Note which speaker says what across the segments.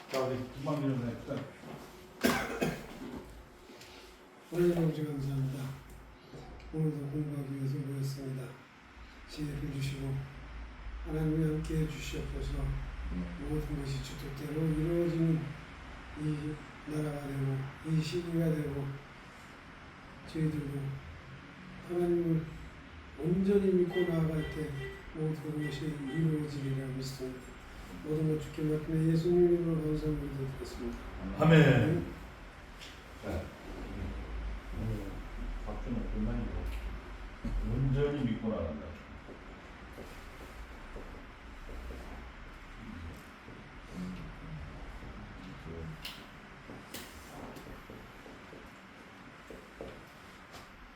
Speaker 1: 자, 우리 김만균 선생님.
Speaker 2: 하나님 아버지 감사합니다. 오늘도 공부하기 위해서 모였습니다. 지혜를 주시고 하나님이 함께 해주시옵소서. 모든 것이 주뜻대로 이루어지는 이 나라가 되고 이 시기가 되고 저희들도 하나님을 온전히 믿고 나아갈 때 모든 것이 이루어지리라 믿습니다. 모든 것 주께 맡기며 예수님 이름으로 감사를 드리겠습니다.
Speaker 1: 아멘. 자, 오늘 박준호 불만이고 온전히 믿고 나간다.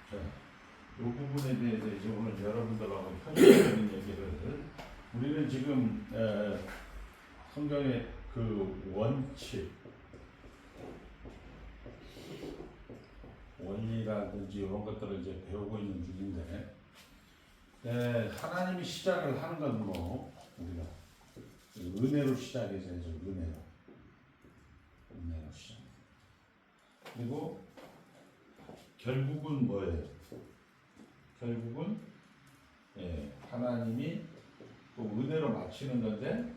Speaker 1: 자, 이 부분에 대해서 이제 오늘 여러분들하고 현실적인 얘기를 우리는 지금 성경의 그 원칙, 원리라든지 이런 것들을 이제 배우고 있는 중인데, 하나님이 시작을 하는 건 뭐 우리가 은혜로 시작해서 은혜로 시작. 그리고 결국은 뭐예요? 결국은 하나님이 또 은혜로 마치는 건데,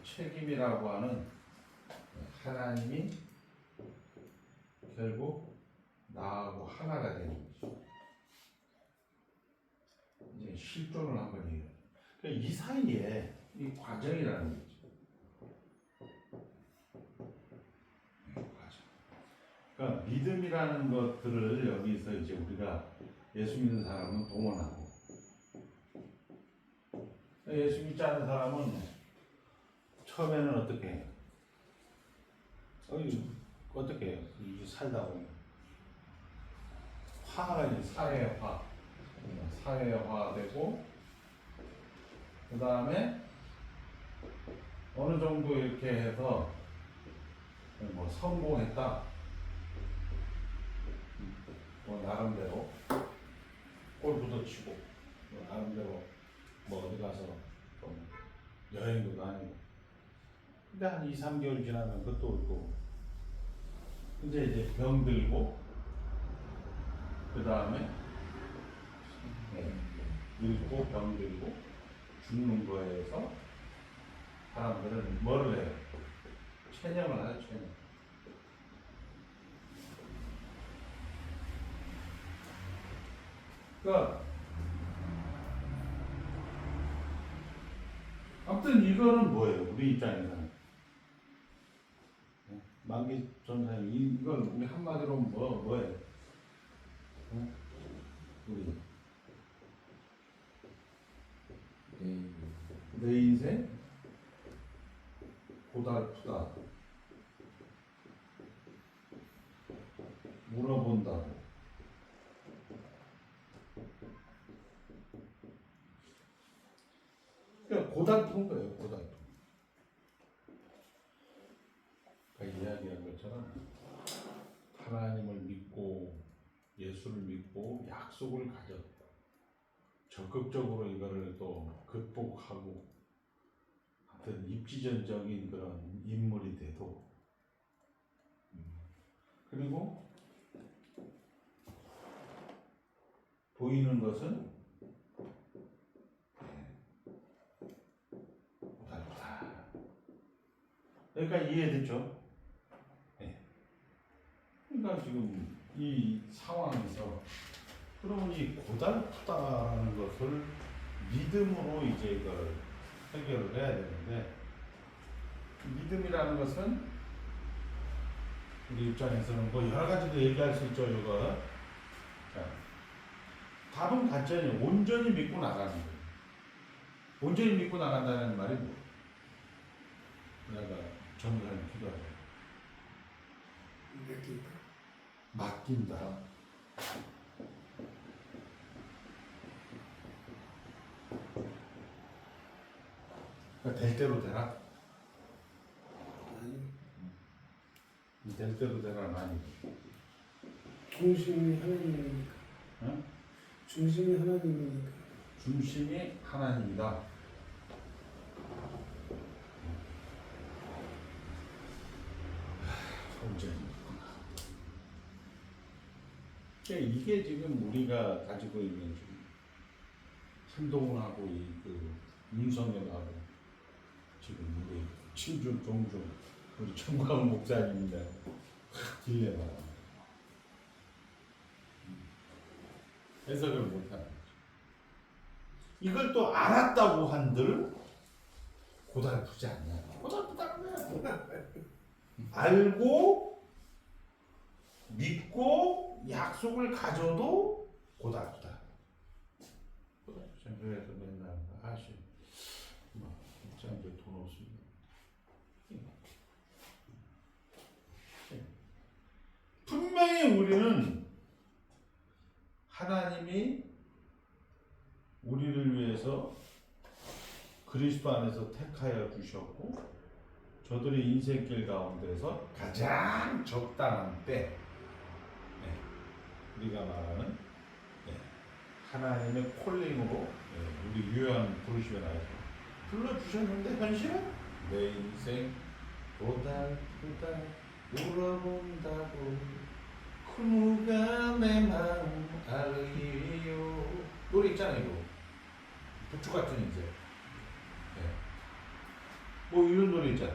Speaker 1: 책임이라고 하는 하나님이 결국 나하고 하나가 되는 거죠. 이제 실존을 한번 해요. 그러니까 이 사이에 이 과정이라는 거죠. 과정. 그러니까 믿음이라는 것들을 여기서 이제 우리가 예수 믿는 사람은 동원하고, 예수 믿지 않는 사람은 처음에는 어떻게 해요? 어떻게 해요? 이제 살다 보면 화가 이제 사회화되고, 그 다음에 어느 정도 이렇게 해서 뭐 성공했다, 뭐 나름대로 골프도 치고, 뭐 나름대로 뭐 어디 가서 좀 여행도 다니고, 근데 한 2, 3개월 지나면 그것도 없고, 이제 병들고, 그 다음에 늙고 병들고 죽는 거에서 사람들은 뭐를 해요? 체념을 하죠, 체념. 그러니까 아무튼 이거는 뭐예요? 우리 입장에서는 만기 전사님, 이건 우리 한마디로 뭐예요? 우리 내 인생 고달프다, 물어본다고. 그러니까 고달픈 거예요, 고달픈. 그러니까 이야기한 것처럼 하나님을 믿고 예수를 믿고 약속을 가졌고 적극적으로 이거를 또 극복하고, 하여튼 입지전적인 그런 인물이 돼도, 그리고 보이는 것은 고달프다. 그러니까 이해됐죠? 그러니까 지금 이 상황에서 그러면 이 고달프다라는 것을 믿음으로 이제 이걸 해결을 해야 되는데, 믿음이라는 것은 우리 입장에서는 뭐 여러 가지도 얘기할 수 있죠, 이거. 자, 답은 간단해요. 온전히 믿고 나가는 거예요. 온전히 믿고 나간다는 말이 뭐예요? 내가 전도사님 기도하죠. 맡긴다. 그러니까 될 대로 되라. 될 대로 되라는 아니고.
Speaker 2: 중심이 하나님이니까.
Speaker 1: 응?
Speaker 2: 중심이 하나님이니까.
Speaker 1: 중심이 하나님이다. 그러니까 이게 지금 우리가 가지고 있는 지금 한동훈하고 이그 윤석열하고 지금 우리 친중 동중 우리 정광훈 목사님이랑 딜레마 해석을 못하는 거죠. 이걸 또 알았다고 한들 고달프지 않냐? 고달프다는 거야. 알고 믿고 약속을 가져도 고달프다. 그래서 맨날 아시 목사님들 돈 없습니다. 분명히 우리는 하나님이 우리를 위해서 그리스도 안에서 택하여 주셨고 저들의 인생길 가운데서 가장 적당한 때 우리가 말하는 하나님의 콜링으로 우리 유효한 부르심에 나와서 불러주셨는데 현실은 내 인생 고달프다 울어본다고 그 누가 내 마음 알리요 노래 있잖아요 이거 부추 같은 인생 뭐 이런 노래 있잖아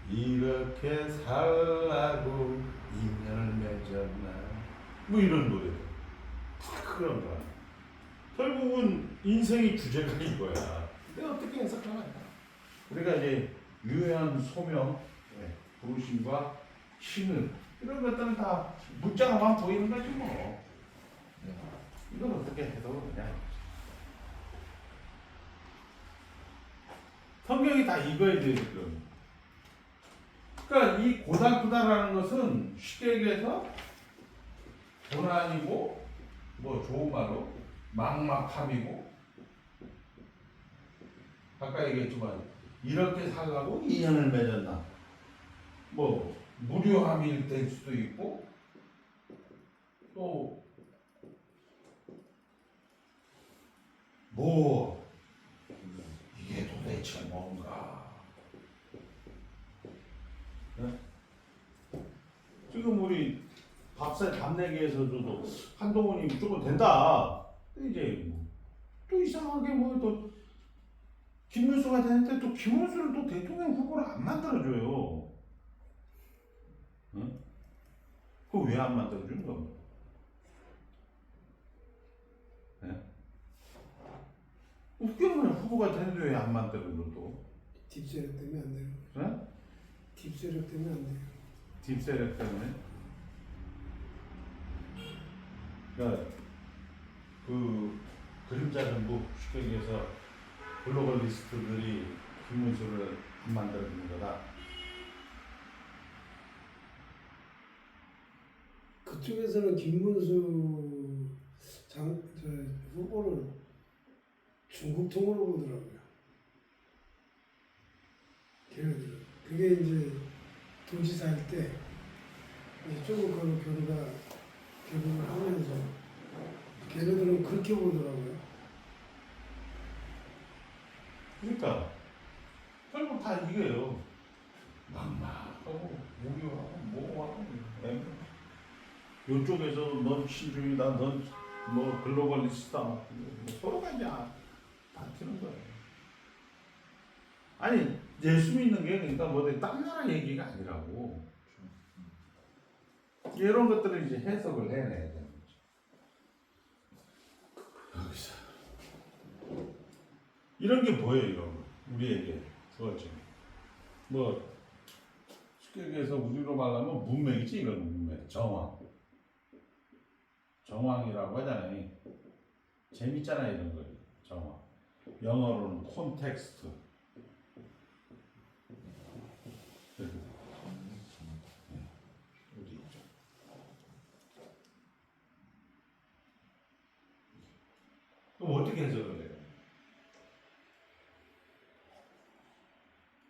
Speaker 1: 이렇게 살라고 인연을 맺었나 뭐 이런 노래들 다 그런 거야 결국은 인생의 주제가 이거야 내가 어떻게 해석하나 우리가 이제 유효한 소명 부르심과 신은 이런 것들은 다 문자가만 보이는 거지 뭐 이건 어떻게 해석을 하냐 성경이 다 이거에 대해 지금 그러니까 이 고달프다라는 것은 쉽게 얘기해서 고난이고 뭐 좋은 말로 막막함이고 아까 얘기했지만 이렇게 살라고 인연을 맺었나 뭐 무료함이 될 수도 있고 또 뭐 이게 도대체 뭔가 네? 지금 우리 밥 내기에서도 한동훈이 무조건 된다 이제 또 이상하게 뭐 또 김문수가 되는데 또 김문수를 또 대통령 후보로 안 만들어줘요 응? 그거 왜 안 만들어주는 겁니까? 네? 웃기는 후보가 되는데 왜 안 만들어줘 또?
Speaker 2: 딥세력 때문에 안 돼요.
Speaker 1: 네?
Speaker 2: 딥세력 때문에 안 돼요.
Speaker 1: 딥세력 때문에? 그러니까 그 그림자 정부 쉽게 얘기해서 글로벌리스트들이 김문수를 안 만들어주는 거다.
Speaker 2: 그쪽에서는 김문수 후보를 중국통으로 보더라고요. 걔네들은. 그게 이제 도지사 할 때 조금 결혼을 하면서 걔네들은 그렇게 보더라고요.
Speaker 1: 그러니까 결국 다 이게요. 막막하고 무료하고 뭐하고 이쪽에서 넌 신중이다, 넌 뭐 글로벌리스트다, 뭐 서로가 이제 다투는 거예요. 아니 예수 믿는 게 그러니까 뭐 딴 나라 얘기가 아니라고. 이런 것들을 이제 해석을 해내야 되는 거죠. 여기서 이런 게 뭐예요, 이런 거? 우리에게 주어진 뭐 쉽게 얘기해서 우리로 말하면 문맥이지 이건 문맥, 정황이라고 하잖아요. 재밌잖아요 이런 거 정황. 영어로는 콘텍스트. 그럼 어떻게 해석을 해요?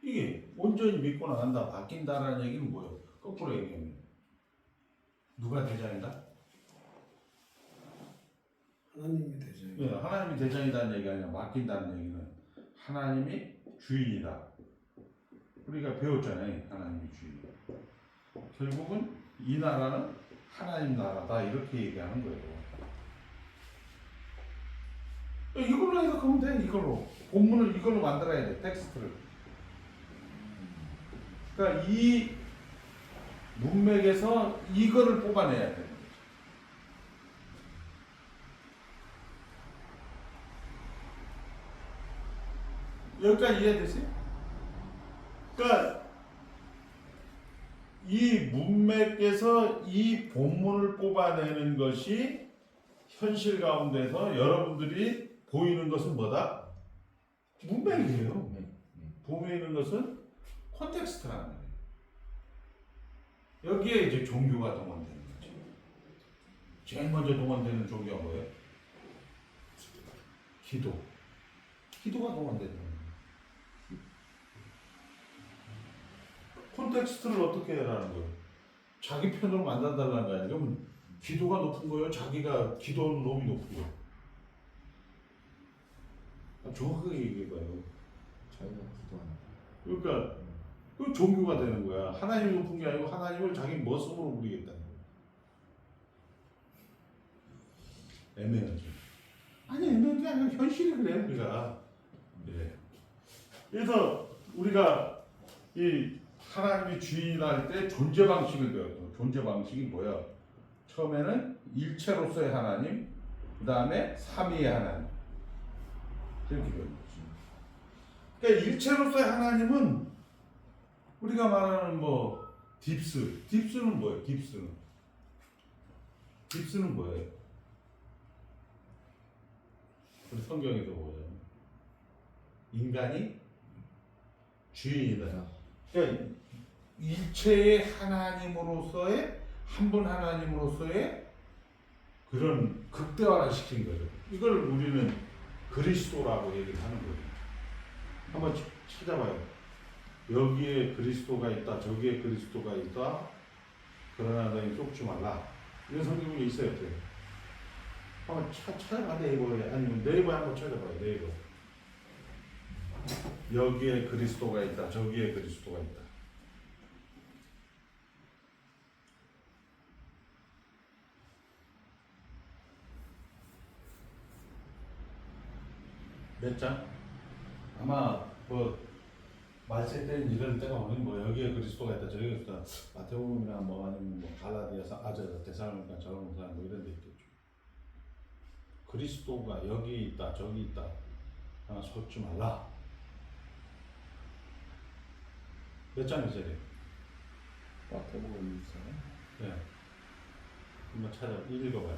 Speaker 1: 이게 온전히 믿고 나간다, 바뀐다라는 얘기는 뭐예요? 거꾸로 얘기하면 누가 대장이다?
Speaker 2: 하나님이 되죠.
Speaker 1: 예, 하나님이 대장이라는 얘기가 아니라 맡긴다는 얘기는 하나님이 주인이다. 우리가 배웠잖아요. 하나님이 주인. 결국은 이 나라는 하나님 나라다 이렇게 얘기하는 거예요. 이걸로 해석하면 돼. 이걸로 본문을 이걸로 만들어야 돼. 텍스트를. 그러니까 이 문맥에서 이거를 뽑아내야 돼. 여기까지 이해되세요? 그러니까 이 문맥에서 이 본문을 뽑아내는 것이 현실 가운데서 여러분들이 보이는 것은 뭐다? 문맥이에요. 보이는 것은 콘텍스트라는 거예요. 여기에 이제 종교가 동원되는 거죠. 제일 먼저 동원되는 종교가 뭐예요? 기도. 기도가 동원되는 거예요. 콘텍스트를 어떻게 해라는 거예요? 자기 편으로 만나달라는 거 아니에요? 그러면 기도가 높은 거예요? 자기가 기도는 너무 높은 거예요? 정확하게 얘기해봐요.
Speaker 3: 자기가 기도하는
Speaker 1: 그러니까 그 종교가 되는 거야. 하나님이 높은 게 아니고 하나님을 자기 머슴으로 부리겠다는 거야. 애매하죠. 아니 애매한 게 아니라 현실이 그래요. 우리가 그래. 그래서 우리가 이 하나님이 주인이라 할 때 존재 방식을 배웠어. 존재 방식이 뭐야? 처음에는 일체로서의 하나님, 그 다음에 삼위의 하나님. 이렇게 배웠지. 그러니까 일체로서의 하나님은 우리가 말하는 뭐 딥스는 뭐예요? 딥스는 뭐예요? 우리 성경에도 뭐예요? 인간이 주인이다. 그러니까 일체의 하나님으로서의 한 분 하나님으로서의 그런 극대화를 시킨 거죠. 이걸 우리는 그리스도라고 얘기를 하는 거예요. 한번 찾아봐요. 여기에 그리스도가 있다, 저기에 그리스도가 있다. 그러나 너희 쫓지 말라. 이런 성경이 있어요. 한번 찾아봐. 네이버에 아니면 네이버에 한번 찾아봐요. 네이버. 여기에 그리스도가 있다, 저기에 그리스도가 있다. 몇 장? 아마 뭐 말세 때는 이럴 때가 오는 뭐 여기에 그리스도가 있다, 저기에 그리스도가 있다. 마태복음이나 뭐 아니면 뭐 갈라디아서 데살로니가 저런 뭐 이런 데 있겠죠. 그리스도가 여기 있다, 저기 있다. 하나 솟지 말라. 몇 장이죠?
Speaker 3: 마태복음 24장.
Speaker 1: 네. 한번 읽어봐요.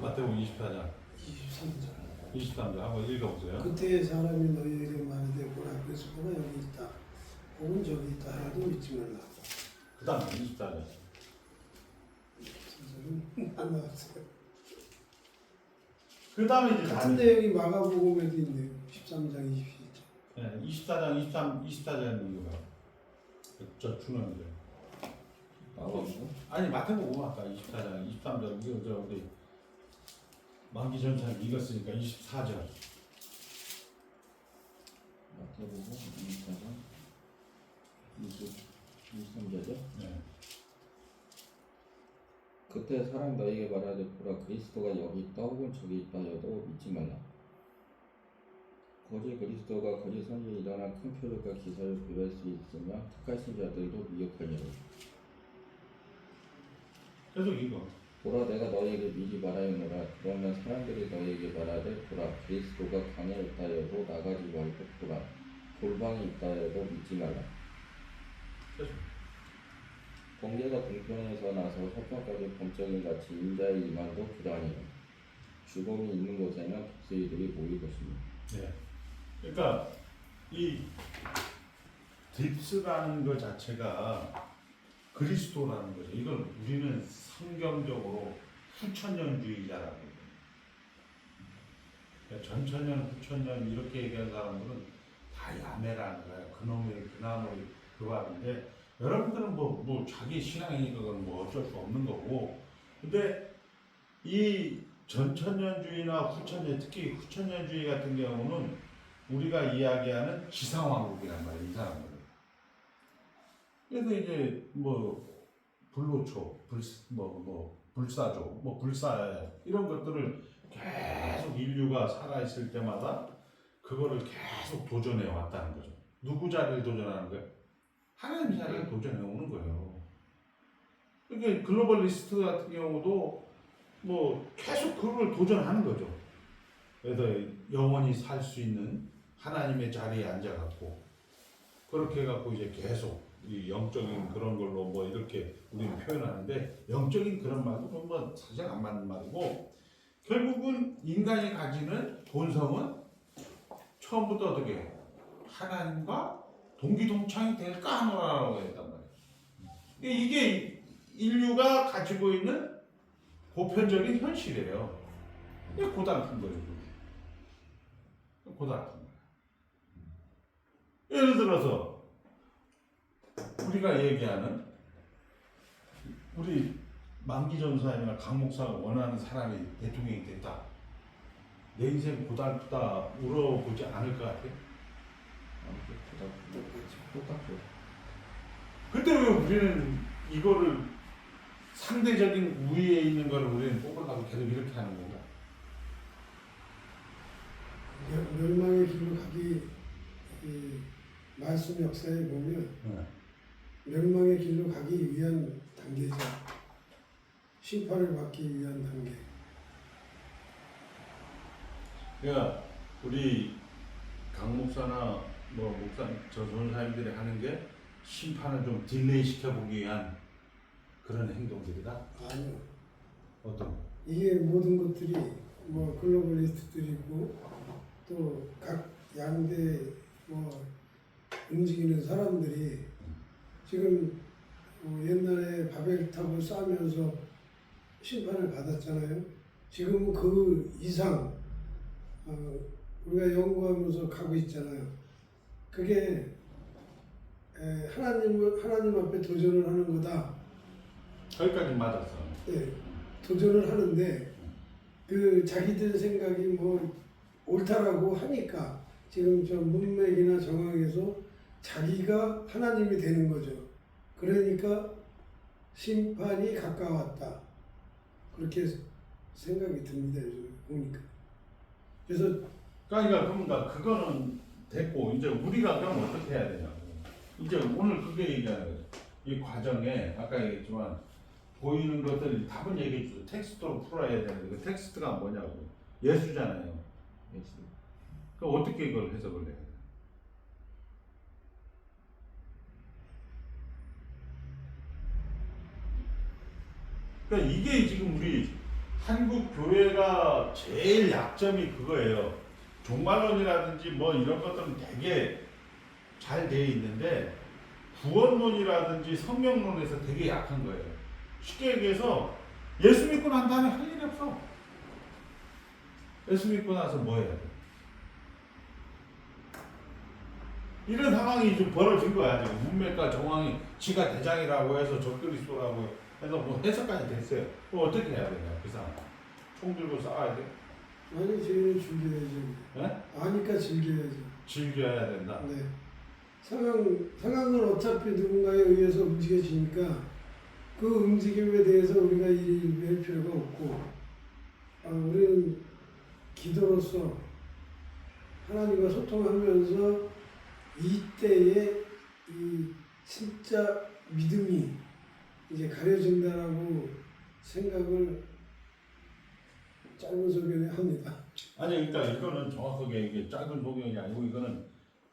Speaker 1: 마태복음 24장.
Speaker 2: 23절.
Speaker 1: 23절 한번 읽어보세요.
Speaker 2: 그때의 사람이 너희에게 말하되 보라 그리스도가 여기 있다. 혹은 저기 있다 하여도 믿지 말라.
Speaker 1: 그 다음에 24절.
Speaker 2: 23절은 안 나왔어요.
Speaker 1: 그 다음에 이제
Speaker 2: 같은 내용이 마가복음에도 있네요. 13장 27절.
Speaker 1: 네, 24장 24절 읽어봐요. 저 중간에.
Speaker 3: 마가복음?
Speaker 1: 아니 마태복음 아까 24장 23절 이거 저 우리 만기전찬 읽었으니까 24절.
Speaker 3: 마태복음 24장 23절이요?
Speaker 1: 네.
Speaker 3: 그때 사람 너희에게 말하되 보라 그리스도가 여기 있다 혹은 저기 있다 하여도 믿지 말라. 거짓 그리스도가 거짓 선지에 일어나 큰 표적과 기사를 부여할 수 있으며 택하신 자들도 미혹하려고.
Speaker 1: 계속 읽어.
Speaker 3: 보라 내가 너희에게 미리 말하였노라. 그러면 사람들이 너희에게 말하되 보라 그리스도가 강에 있다 하여도 나가지 말고 보라 골방에 있다 하여도 믿지 말라.
Speaker 1: 계속.
Speaker 3: 번개가 동편에서 나서 서편까지 범적인 같이 인자의 이만도 그러하니라. 죽음이 있는 곳에는 독수리들이 모일 것입니다.
Speaker 1: 네. 그러니까 이 딥스라는 것 자체가 그리스도라는 거죠. 이걸 우리는 성경적으로 후천년주의자라고 해요. 그러니까 전천년, 후천년 이렇게 얘기하는 사람들은 다 야매라는 거예요. 그나물 그거하는데 여러분들은 뭐 자기 신앙이니까 그건 뭐 어쩔 수 없는 거고. 근데 이 전천년주의나 후천년, 특히 후천년주의 같은 경우는 우리가 이야기하는 지상왕국이란 말이에요. 이 사람들은. 그래서 이제 뭐 불로초, 불사조, 불사 이런 것들을 계속 인류가 살아있을 때마다 그거를 계속 도전해 왔다는 거죠. 누구 자리를 도전하는 거예요? 하나님 자리를 도전해 오는 거예요. 그러니까 글로벌리스트 같은 경우도 계속 그걸 도전하는 거죠. 그래서 영원히 살 수 있는 하나님의 자리에 앉아갖고 그렇게 해갖고 이제 계속 이 영적인 그런 걸로 이렇게 우리는 표현하는데 영적인 그런 말도 사실 안 맞는 말이고 결국은 인간이 가지는 본성은 처음부터 어떻게 해요? 하나님과 동기동창이 될까 하노라라고 했단 말이에요. 이게 인류가 가지고 있는 보편적인 현실이에요. 이게 고달픈 거예요. 고달픈 거예요. 예를 들어서 우리가 얘기하는 우리 만기 전사님이나 강 목사가 원하는 사람이 대통령이 됐다. 내 인생 고달프다 물어보지 않을 것 같아요.
Speaker 3: 똑같죠.
Speaker 1: 근데 왜 우리는 이거를 상대적인 우위에 있는 걸 우리는 뽑으려고 계속 이렇게 하는 건가?
Speaker 2: 멸망의 길로 가기 이 말씀 역사에 보면 멸망의 길로 가기 위한 단계죠. 심판을 받기 위한 단계.
Speaker 1: 그러니까 우리 강 목사나 저 전사님들이 하는 게 심판을 좀 딜레이 시켜보기 위한 그런 행동들이다.
Speaker 2: 아니요.
Speaker 1: 어떤?
Speaker 2: 이게 모든 것들이 글로벌리스트들이고 또 각 양대 움직이는 사람들이 지금 옛날에 바벨탑을 쌓으면서 심판을 받았잖아요. 지금은 그 이상 우리가 연구하면서 가고 있잖아요. 그게 하나님 앞에 도전을 하는 거다.
Speaker 1: 거기까지 맞았어.
Speaker 2: 네, 도전을 하는데 그 자기들 생각이 옳다라고 하니까 지금 저 문맥이나 정황에서 자기가 하나님이 되는 거죠. 그러니까 심판이 가까웠다. 그렇게 생각이 듭니다. 요즘 보니까. 그래서
Speaker 1: 그러니까 그거는 됐고 이제 우리가 그럼 어떻게 해야 되냐고. 이제 오늘 그게 얘기하는 거죠. 이 과정에 아까 얘기했지만 보이는 것들 답은 얘기해 주죠. 텍스트로 풀어야 되는데 그 텍스트가 뭐냐고. 예수잖아요.
Speaker 3: 예수.
Speaker 1: 그럼 어떻게 이걸 해석을 해야 돼? 그러니까 이게 지금 우리 한국 교회가 제일 약점이 그거예요. 종말론이라든지 이런 것들은 되게 잘 돼 있는데 구원론이라든지 성경론에서 되게 약한 거예요. 쉽게 얘기해서 예수 믿고 난 다음에 할 일이 없어. 예수 믿고 나서 뭐 해야 돼? 이런 상황이 좀 벌어진 거야. 지금 문맥과 정황이 지가 대장이라고 해서 적그리스도라고 해서 해석까지 됐어요. 그럼 어떻게 해야 되냐? 그 상황. 총 들고 싸워야 돼?
Speaker 2: 아니 저희는 즐겨야죠.
Speaker 1: 네?
Speaker 2: 아니까 즐겨야죠.
Speaker 1: 즐겨야 된다.
Speaker 2: 네. 상황은 어차피 누군가에 의해서 움직여지니까 그 움직임에 대해서 우리가 일할 필요가 없고 우리는 기도로서 하나님과 소통하면서 이때에 이 진짜 믿음이 이제 가려진다라고 생각을 짧은 소견에 합니다.
Speaker 1: 아니 그러니까 이거는 정확하게 이게 작은 소견이 아니고 이거는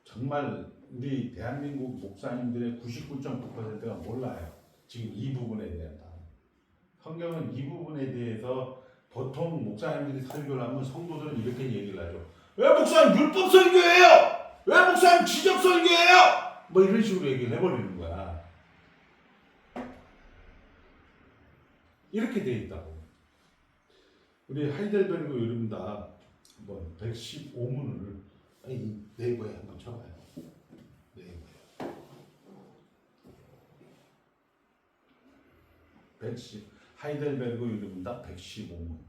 Speaker 1: 정말 우리 대한민국 목사님들의 99.9%가 몰라요. 지금 이 부분에 대한 다. 성경은 이 부분에 대해서 보통 목사님들이 설교를 하면 성도들은 이렇게 얘기를 하죠. 왜 목사님 율법 설교예요? 왜 목사님 지적 설교예요? 이런 식으로 얘기를 해버리는 거야. 이렇게 돼 있다고. 우리 하이델베르그 요즘다 115문을 네이버에 한번 쳐봐요. 네이버에 110 하이델베르그 요즘다 115문.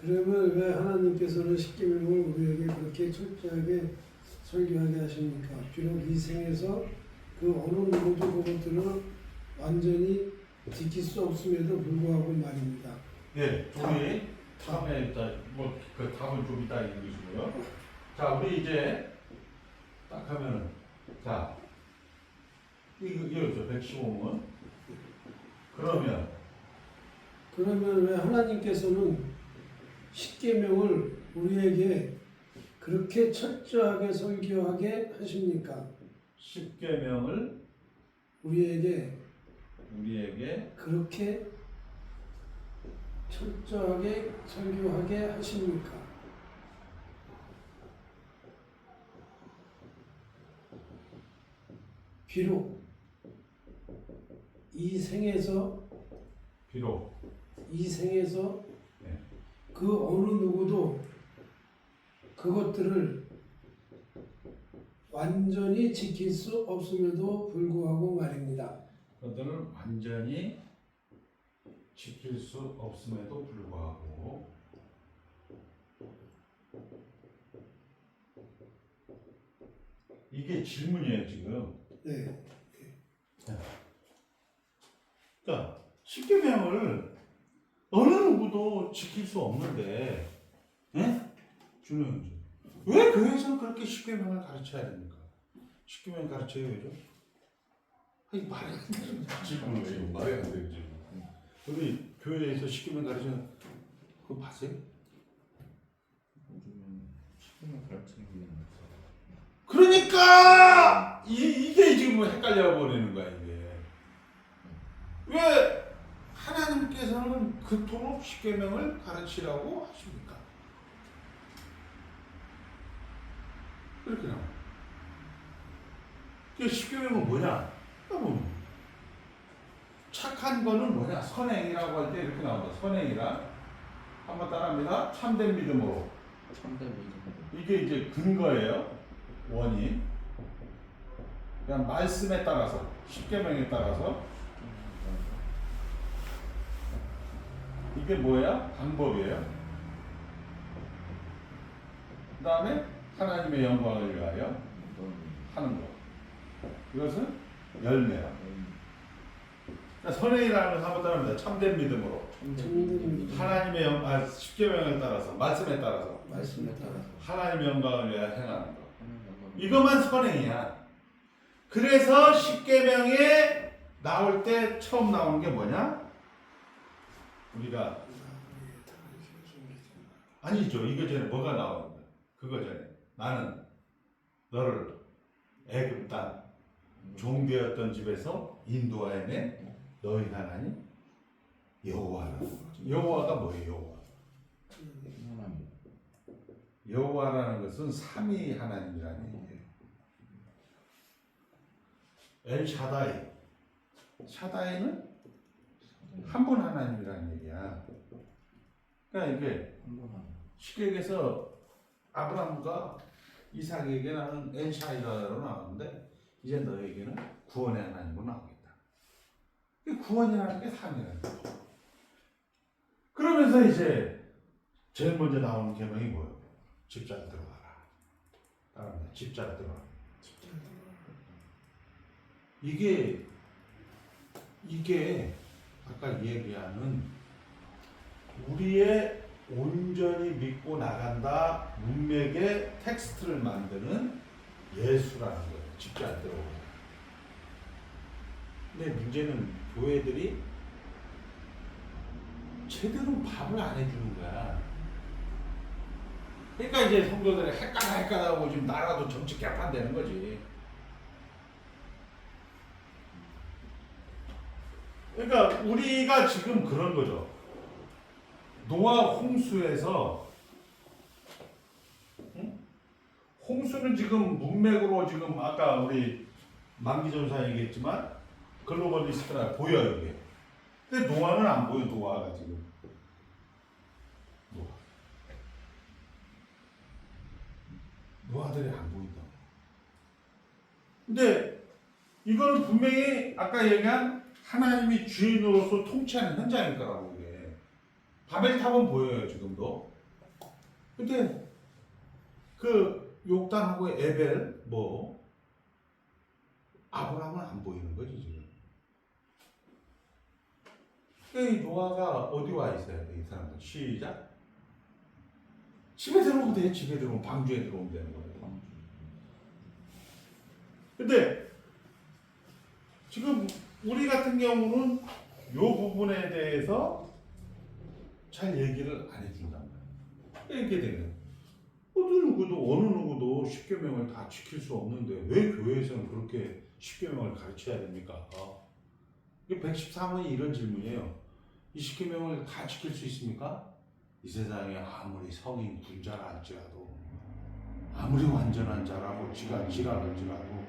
Speaker 2: 그러면 왜 하나님께서는 십계명을 우리에게 그렇게 철저하게 설교하게 하십니까? 비록 이 생에서 그 어느 누구도 그것들을 완전히 지킬 수 없음에도 불구하고 말입니다.
Speaker 1: 예, 우리 다음에 일단 뭐그 답은 좀 이따 읽으시고요. 자, 우리 이제 딱 하면은 자 이거죠 115문. 그러면
Speaker 2: 왜 하나님께서는 십계명을 우리에게 그렇게 철저하게 설교하게 하십니까?
Speaker 1: 십계명을
Speaker 2: 우리에게 그렇게 철저하게 설교하게 하십니까? 비록 이 생에서
Speaker 1: 네.
Speaker 2: 그 어느 누구도 그것들을 완전히 지킬 수 없음에도 불구하고 말입니다.
Speaker 1: 그것들을 완전히 지킬 수 없음에도 불구하고 이게 질문이에요 지금.
Speaker 2: 네.
Speaker 1: 그러니까 십계명을 어느 누구도 지킬 수 없는데, 예? 준호 왜 교회에서는 그렇게 십계명을 가르쳐야 됩니까? 십계명 가르쳐요 요즘? 아니 말이 안 되는 질문을 왜 말이 안 되는 질문. 우리 교회에서 십계명 가르치는 그거 봤어요?
Speaker 3: 요즘은 십계명 가르치는 게
Speaker 1: 그러니까 이게 지금 뭐 헷갈려 버리는 거야 이게. 왜 하나님께서는 그토록 십계명을 가르치라고 하십니까? 이렇게 나와. 그 십계명은 뭐냐? 착한 거는 뭐냐? 선행이라고 할 때 이렇게 나온다. 선행이라. 한번 따라합니다. 참된 믿음으로.
Speaker 3: 참된 믿음.
Speaker 1: 이게 이제 근거예요. 원인. 그냥 말씀에 따라서, 십계명에 따라서. 이게 뭐야? 방법이에요. 그 다음에 하나님의 영광을 위하여 하는 거. 이것은 열매야. 그러니까 선행이라는 것을 한번 따라합니다. 참된 믿음으로. 하나님의 십계명을 따라서, 말씀에 따라서. 하나님의 영광을 위하여 행하는 거. 이것만 선행이야. 그래서 십계명에 나올 때 처음 나오는 게 뭐냐? 우리가 아니죠. 이거 전에 뭐가 나오는데? 그거 전에 나는 너를 애굽 땅 종되었던 집에서 인도하여내 너희 하나님 여호와라는 거죠. 여호와가 뭐예요? 여호와라는 것은 삼위 하나님이라는 얘기예요. 엘 샤다이는 한 분 하나님이라는 얘기야. 그러니까 이게 쉽게 얘기해서 아브라함과 이삭에게 나는 엔샤이다로 나오는데 이제 너에게는 구원의 하나님으로 나오겠다. 구원이라는 게 삶이라는 거죠. 그러면서 이제 제일 먼저 나오는 계명이 뭐예요? 집잘 들어가라. 따라합니다. 집잘 들어가라. 이게 아까 얘기하는 우리의 온전히 믿고 나간다 문맥의 텍스트를 만드는 예수라는 거예요. 집잘 들어오고. 근데 문제는 교회들이 제대로 밥을 안 해주는 거야. 그러니까 이제 성도들이 헷갈하고 지금 나라도 정치 개판되는 거지. 그러니까 우리가 지금 그런 거죠. 노아 홍수에서 홍수는 지금 문맥으로 지금 아까 우리 만기전사 얘기했지만 글로벌리스트라 보여요 이게. 근데 노아는 안 보여. 노아가 지금. 노아들이 안 보인다. 근데 이거는 분명히 아까 얘기한 하나님이 주인으로서 통치하는 현장일 거라고 이게. 바벨탑은 보여요 지금도. 근데 그 욕단하고 에벨 뭐 아브라함은 안 보이는 거지 지금. 이 노아가 어디 와 있어야 돼, 이 사람들. 시작. 집에 들어오면 돼. 집에 들어오면 방주에 들어오면 되는 거예요. 근데 지금 우리 같은 경우는 이 부분에 대해서 잘 얘기를 안 해준단 말이에요. 이렇게 되는. 어느 누구도 십계명을 다 지킬 수 없는데 왜 교회에서는 그렇게 십계명을 가르쳐야 됩니까? 이게 113원이 이런 질문이에요. 이 십계명을 다 지킬 수 있습니까? 이 세상에 아무리 성인 군자라 할지라도, 아무리 완전한 자라고 지랄할지라도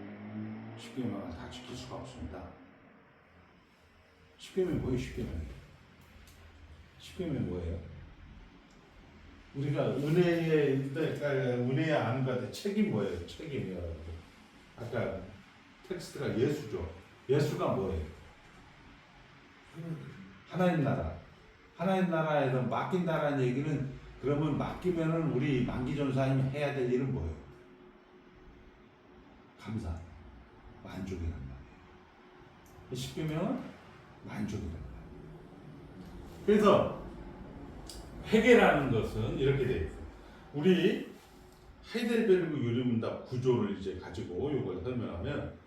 Speaker 1: 십계명을 다 지킬 수가 없습니다. 십계명이 뭐예요? 십계명이 뭐예요? 우리가 은혜에 아는 것 같아. 책이 뭐예요? 책임이요. 아까 텍스트가 예수죠. 예수가 뭐예요? 하나님 나라. 하나님 나라에서 맡긴다라는 얘기는, 그러면 맡기면은 우리 만기전사님이 해야 될 일은 뭐예요? 감사, 만족이란 말이에요. 십계명은 만족이란 말이에요. 그래서 회개라는 것은 이렇게 돼 있어요. 우리 하이델베르그 유리문답 구조를 이제 가지고 이걸 설명하면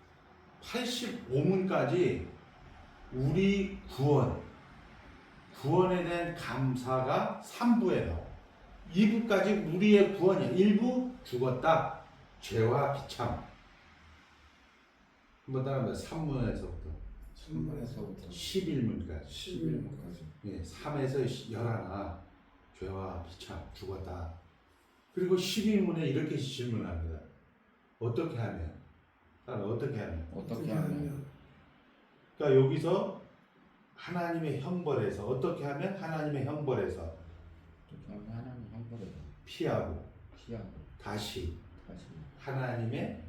Speaker 1: 85문까지 우리 구원에 대한 감사가 3부에 나와. 2부까지 우리의 구원이야. 1부 죽었다. 죄와 비참. 한번 따라하면 3문에서부터 11문까지.
Speaker 2: 11문까지.
Speaker 1: 예, 3에서 11. 죄와 비참, 죽었다. 그리고 12문에 이렇게 질문합니다. 어떻게 하면? 어떻게 하면? 그러니까 여기서 하나님의 형벌에서, 어떻게 하면 하나님의 형벌에서 피하고 다시 하나님의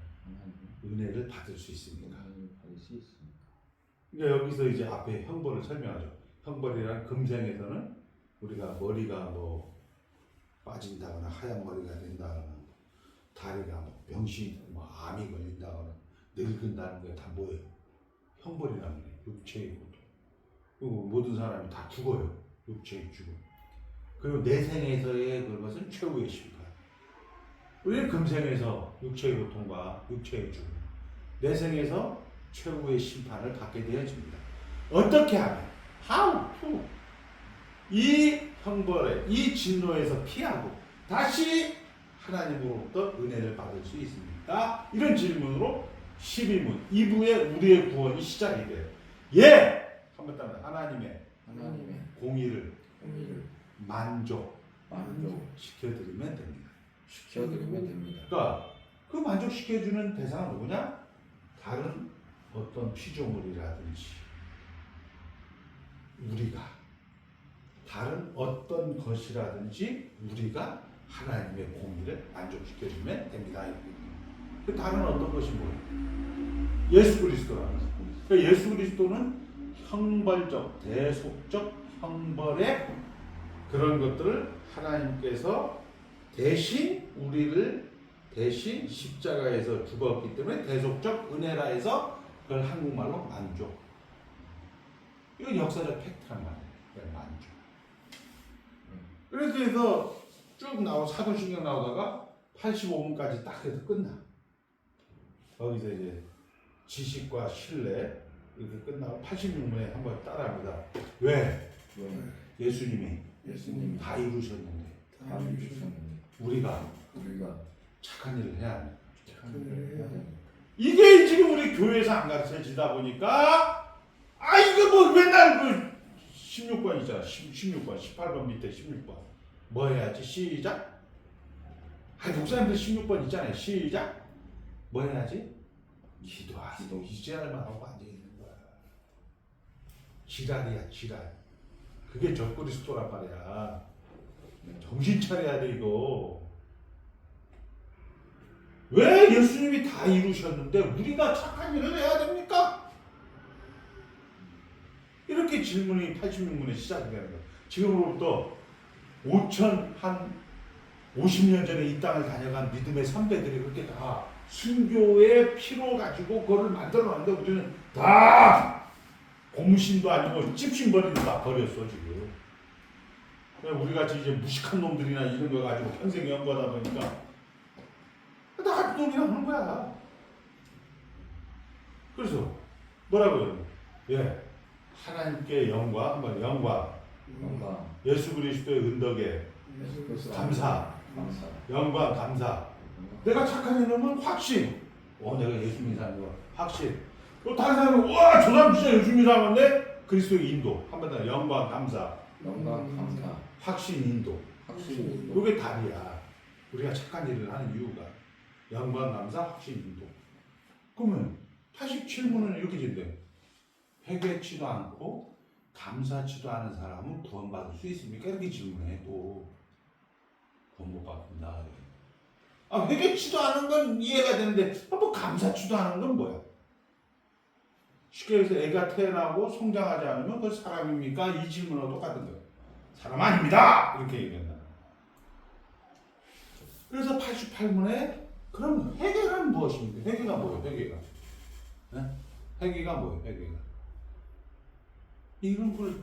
Speaker 1: 은혜를 받을 수 있습니까? 그러니까 여기서 이제 앞에 형벌을 설명하죠. 형벌이란 금생에서는 우리가 머리가 뭐 빠진다거나 하얀 머리가 된다거나, 다리가 뭐 병신, 뭐 암이 걸린다거나 늙은다는 게 다 뭐예요? 형벌이라는 게 육체의 고통. 그리고 모든 사람이 다 죽어요. 육체의 죽음. 그리고 내생에서의 그것은 최후의 심판. 우리는 금생에서 육체의 고통과 육체의 죽음, 내생에서 최후의 심판을 받게 되어집니다. 어떻게 하면? How to? 이 형벌에, 이 진노에서 피하고 다시 하나님으로부터 은혜를 받을 수 있습니까? 이런 질문으로 12문 2부에 우리의 구원이 시작이 돼요. 예! 한번 따라. 하나님의 공의를 만족시켜드리면 됩니다. 그러니까 그 만족시켜주는 대상은 누구냐? 다른 어떤 피조물이라든지, 우리가 다른 어떤 것이라든지 우리가 하나님의 공의를 만족시켜주면 됩니다. 그 다른 어떤 것이 뭐예요? 예수 그리스도라는 거예요. 그러니까 예수 그리스도는 형벌적, 대속적 형벌의 그런 것들을 하나님께서 대신 우리를 대신 십자가에서 죽었기 때문에 대속적 은혜라 해서 그걸 한국말로 만족. 이건 역사적 팩트란 말이에요. 만족. 그래서 쭉 사도신경 나오다가 85문까지 딱 해서 끝나. 거기서 이제 지식과 신뢰 이렇게 끝나고 86문에 한번 따라합니다. 왜? 예수님이 다 이루셨는데 우리가 착한 일을 해야 돼. 이게 지금 우리 교회에서 안 가르쳐지다 보니까, 이거 뭐 맨날 그 16번 있잖아. 16번, 18번 밑에 16번. 뭐 해야지? 시작. 목사님들 16번 있잖아요. 시작. 뭐 해야지? 기도하세요. 이제야만 하고 앉아있는 거야. 지랄이야, 지랄. 그게 적그리스도란 말이야. 정신 차려야 돼, 이거. 왜 예수님이 다 이루셨는데 우리가 착한 일을 해야 됩니까? 이렇게 질문이 86문에 시작이 되는 거예요. 지금으로부터 50년 전에 이 땅을 다녀간 믿음의 선배들이 그렇게 다 순교의 피로 가지고 그거를 만들어놨는데 우리는 다 고무신도 아니고 찝신버리도 다 버렸어 지금. 우리 같이 이제 무식한 놈들이나 이런 거 가지고 평생 연구하다 보니까 다 놈이나 하는 거야. 그래서 뭐라고요? 예, 하나님께 영광, 한번 영광, 예수 그리스도의 은덕에 감사, 영광, 감사. 내가 착한 이놈은 확신. 내가 예수 믿는 사람이고 확신. 또 다른 사람은 와, 저 사람 진짜 예수 믿는 사람인데 그리스도의 인도. 한 번 더 영광, 감사. 확신, 인도. 이게 답이야. 우리가 착한 일을 하는 이유가 영광, 감사, 확신, 인도. 그러면 87문은 이렇게 된대. 회개치도 않고 감사치도 않은 사람은 구원받을 수 있습니까? 이렇게 질문해. 또 구원 못 받는다. 회개치도 않은 건 이해가 되는데 뭐 감사치도 않은 건 뭐야? 쉽게 해서 애가 태어나고 성장하지 않으면 그 사람입니까? 이 질문하고 똑같은 거예요. 사람 아닙니다. 이렇게 얘기한다. 그래서 88문에 그럼 회개가 무엇입니까? 회개가 뭐예요? 회개가. 네? 회개가 뭐예요? 회개가. 이런 걸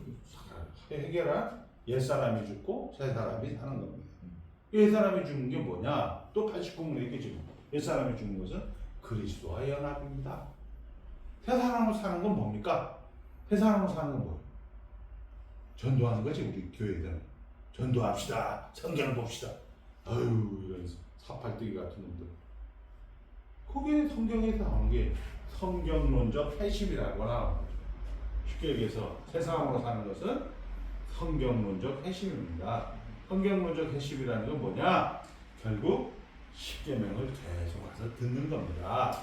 Speaker 1: 회개란 옛사람이 죽고 새사람이 사는 겁니다. 옛사람이 죽는 게 뭐냐? 또 89문에 이렇게 지금 옛사람이 죽는 것은 그리스도와 연합입니다. 새사람으로 사는 건 뭡니까? 새사람으로 사는 건 뭐예요? 전도하는 거지. 우리 교회들은 전도합시다. 성경을 봅시다. 아유 이런 사팔뜨기 같은 놈들. 그게 성경에서 나오는 게 성경론적 회심이라고 나오는 거죠. 쉽게 얘기해서 세상으로 사는 것은 성경론적 회심입니다. 성경론적 회심이라는 건 뭐냐? 결국 십계명을 계속 와서 듣는 겁니다.